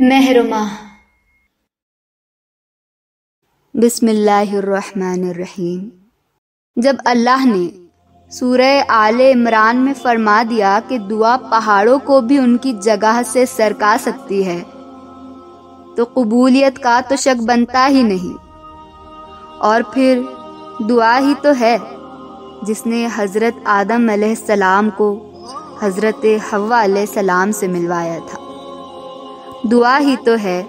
महरुमा। बिस्मिल्लाहिर्रहमानिर्रहीम। जब अल्लाह ने सूरह आले इमरान में फरमा दिया कि दुआ पहाड़ों को भी उनकी जगह से सरका सकती है, तो कबूलियत का तो शक बनता ही नहीं। और फिर दुआ ही तो है जिसने हज़रत आदम अलैहिस्सलाम को हज़रत हव्वा अलैहिस्सलाम से मिलवाया था। दुआ ही तो है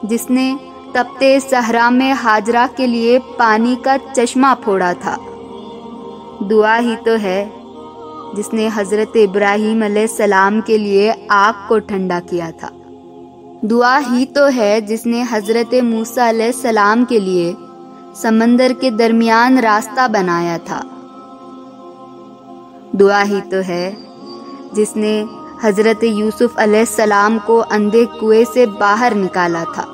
जिसने तपते सहरा में हाजरा के लिए पानी का चश्मा फोड़ा था। दुआ ही तो है जिसने हज़रत इब्राहीम अलैहिस्सलाम के लिए आग को ठंडा किया था। दुआ ही तो है जिसने हज़रत मूसा अलैहिस्सलाम के लिए समंदर के दरमियान रास्ता बनाया था। दुआ ही तो है जिसने हज़रत यूसुफ अलैहिस्सलाम को अंधे कुएं से बाहर निकाला था।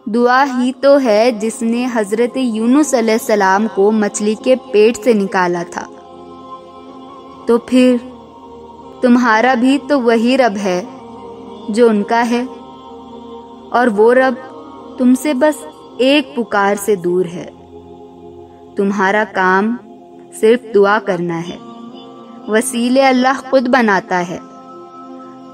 दुआ ही तो है जिसने हज़रत यूनुस अलैहिस्सलाम को मछली के पेट से निकाला था। तो फिर तुम्हारा भी तो वही रब है जो उनका है, और वो रब तुमसे बस एक पुकार से दूर है। तुम्हारा काम सिर्फ दुआ करना है, वसीले अल्लाह खुद बनाता है।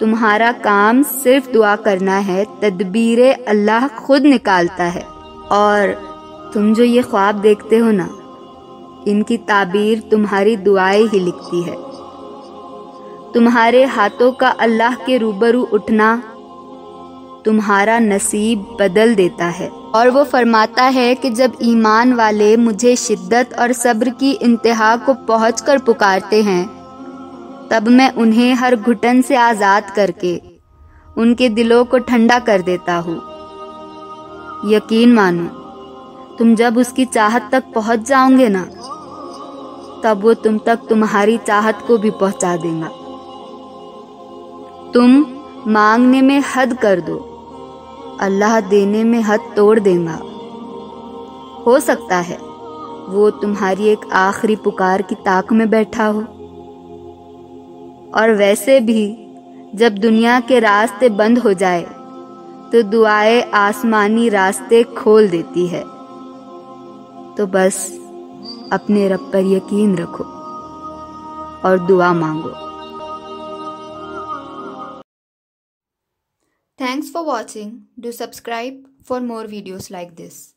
तुम्हारा काम सिर्फ दुआ करना है, तदबीरे अल्लाह खुद निकालता है। और तुम जो ये ख्वाब देखते हो ना, इनकी ताबीर तुम्हारी दुआएं ही लिखती है। तुम्हारे हाथों का अल्लाह के रूबरू उठना तुम्हारा नसीब बदल देता है। और वो फरमाता है कि जब ईमान वाले मुझे शिद्दत और सब्र की इंतहा को पहुंचकर पुकारते हैं, तब मैं उन्हें हर घुटन से आज़ाद करके उनके दिलों को ठंडा कर देता हूँ। यकीन मानो, तुम जब उसकी चाहत तक पहुँच जाओगे ना, तब वो तुम तक तुम्हारी चाहत को भी पहुँचा देगा। तुम मांगने में हद कर दो, अल्लाह देने में हद तोड़ देगा। हो सकता है वो तुम्हारी एक आखिरी पुकार की ताक में बैठा हो। और वैसे भी जब दुनिया के रास्ते बंद हो जाए तो दुआएं आसमानी रास्ते खोल देती है। तो बस अपने रब पर यकीन रखो और दुआ मांगो। Thanks for watching. Do subscribe for more videos like this.